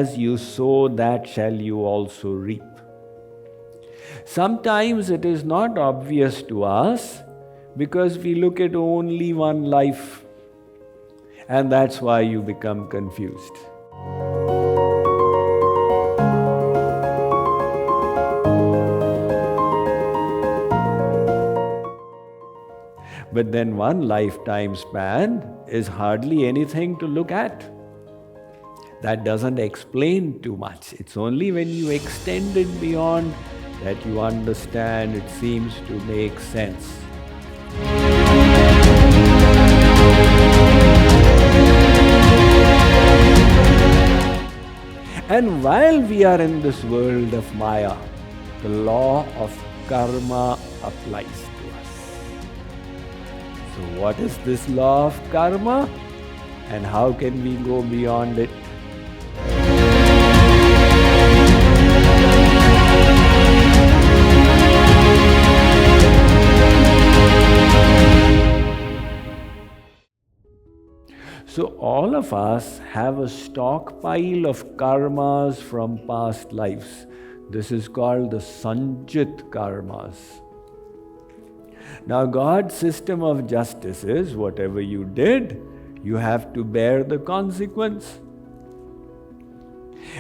as you sow, that shall you also reap. Sometimes it is not obvious to us because we look at only one life, and that's why you become confused. But then one lifetime span is hardly anything to look at. That doesn't explain too much. It's only when you extend it beyond that you understand, it seems to make sense. And while we are in this world of Maya, the law of karma applies to us. So what is this law of karma and how can we go beyond it? So all of us have a stockpile of karmas from past lives. This is called the sanchit karmas. Now God's system of justice is whatever you did, you have to bear the consequence.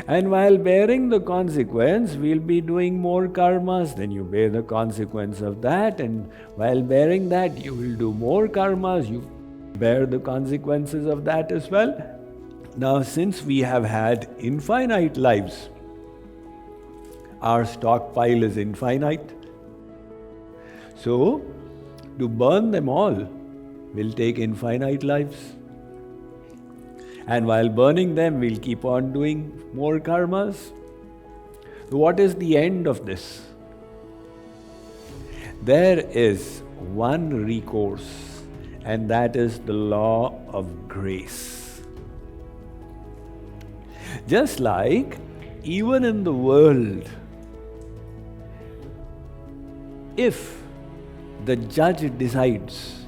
And while bearing the consequence, we'll be doing more karmas, then you bear the consequence of that, and while bearing that, you will do more karmas, you bear the consequences of that as well. Now, since we have had infinite lives, our stockpile is infinite. So, to burn them all will take infinite lives. And while burning them, we'll keep on doing more karmas. So what is the end of this? There is one recourse, and that is the law of grace. Just like even in the world, if the judge decides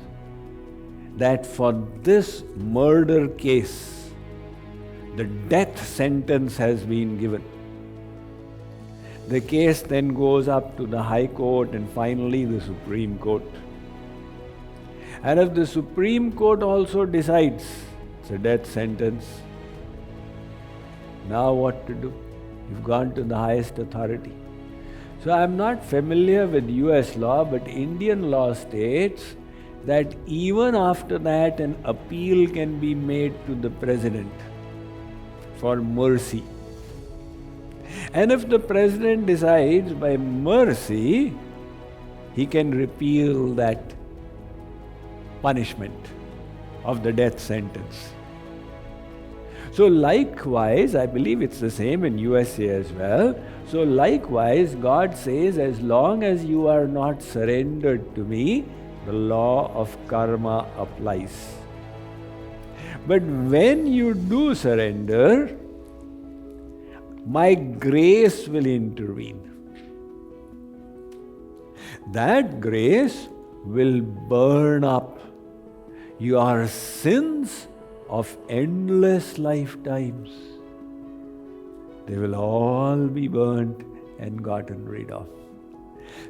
that for this murder case, the death sentence has been given, the case then goes up to the High Court and finally the Supreme Court. And if the Supreme Court also decides it's a death sentence, now what to do? You've gone to the highest authority. So I'm not familiar with US law, but Indian law states that even after that an appeal can be made to the President for mercy. And if the President decides by mercy, he can repeal that punishment of the death sentence. So likewise, I believe it's the same in USA as well. So likewise, God says, as long as you are not surrendered to me, the law of karma applies. But when you do surrender, my grace will intervene. That grace will burn up your sins of endless lifetimes. They will all be burnt and gotten rid of.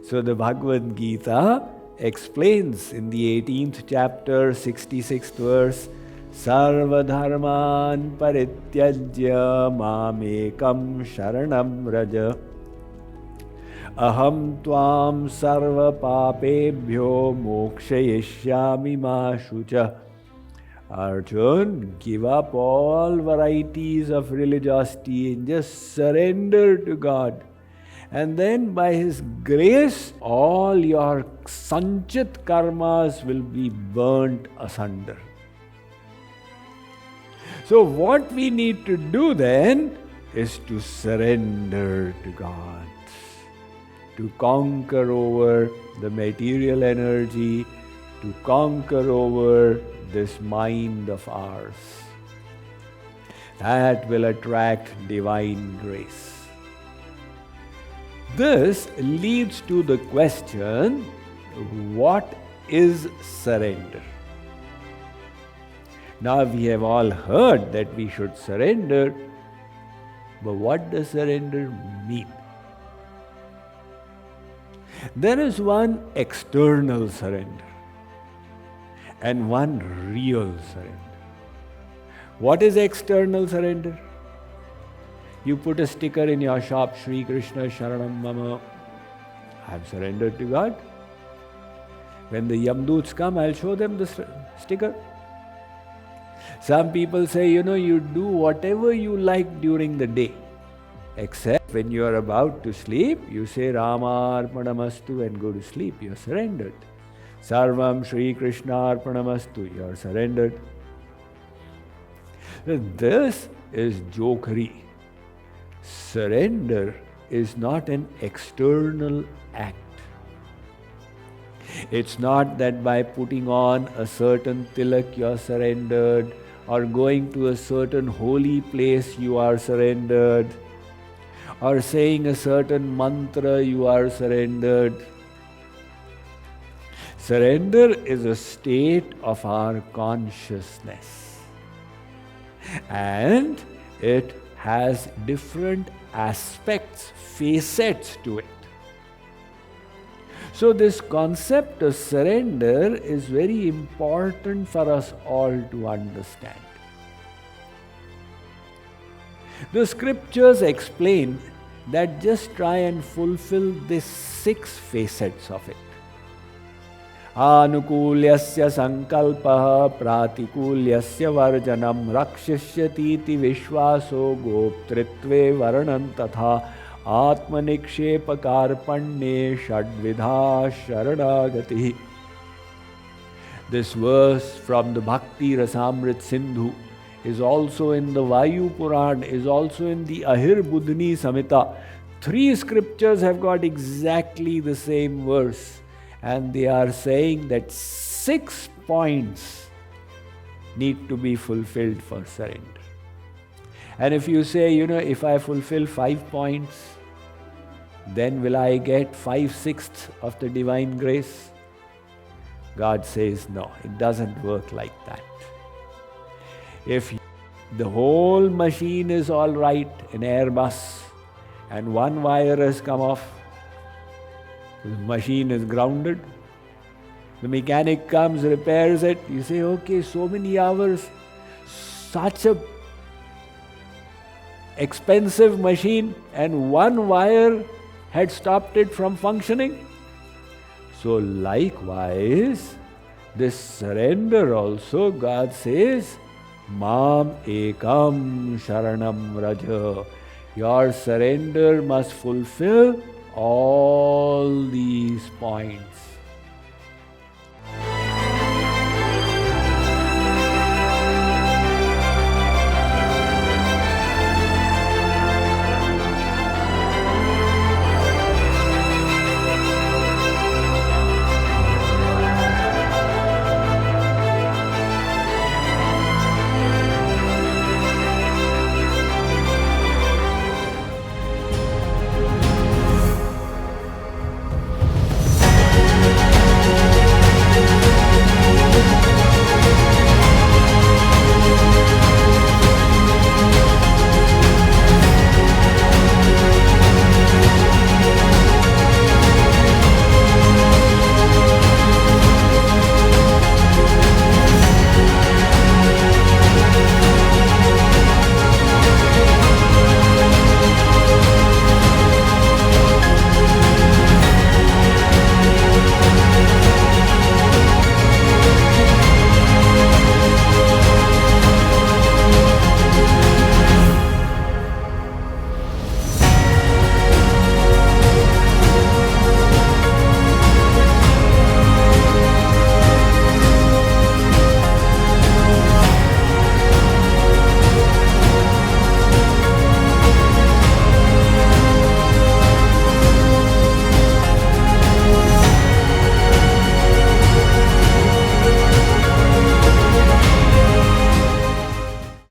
So the Bhagavad Gita explains in the 18th chapter, 66th verse, Sarva dharman parityajya mamekam sharanam raja aham tvam sarva papebhyo mokshayishyami ma shucha. Arjun, give up all varieties of religiosity and just surrender to God. And then by His grace, all your sanchit karmas will be burnt asunder. So what we need to do then is to surrender to God, to conquer over the material energy, to conquer over this mind of ours. That will attract divine grace. This leads to the question, what is surrender? Now we have all heard that we should surrender, But what does surrender mean? There is one external surrender and one real surrender. What is external surrender? You put a sticker in your shop, Shree Krishna Sharanam Mama. I have surrendered to God. When the Yamdoots come, I'll show them the sticker. Some people say, you do whatever you like during the day. Except when you are about to sleep, you say Rama Arpanamastu and go to sleep. You are surrendered. Sarvam Shree Krishna Arpanamastu. You are surrendered. This is jokery. Surrender is not an external act. It's not that by putting on a certain tilak you are surrendered, or going to a certain holy place you are surrendered, or saying a certain mantra you are surrendered. Surrender is a state of our consciousness, and it has different aspects, facets to it. So this concept of surrender is very important for us all to understand. The scriptures explain that just try and fulfill these 6 facets of it. Anukulyasya sankalpaha pratikulyasya varjanam rakshishyatiti vishvaso goptritve varanam tatha atmanikshepakarpanye shadvidha sharanagati. This verse from the Bhakti Rasamrit Sindhu is also in the Vayu Puran, is also in the Ahir Budhni Samhita. 3 scriptures have got exactly the same verse. And they are saying that 6 points need to be fulfilled for surrender. And if you say, if I fulfill 5 points, then will I get 5/6 of the divine grace? God says, no, it doesn't work like that. If the whole machine is all right in Airbus and one wire has come off, the machine is grounded. The mechanic comes, repairs it. You say, okay, so many hours, such a expensive machine, and one wire had stopped it from functioning. So likewise, this surrender also, God says, Mam ekam sharanam raja. Your surrender must fulfill all these points.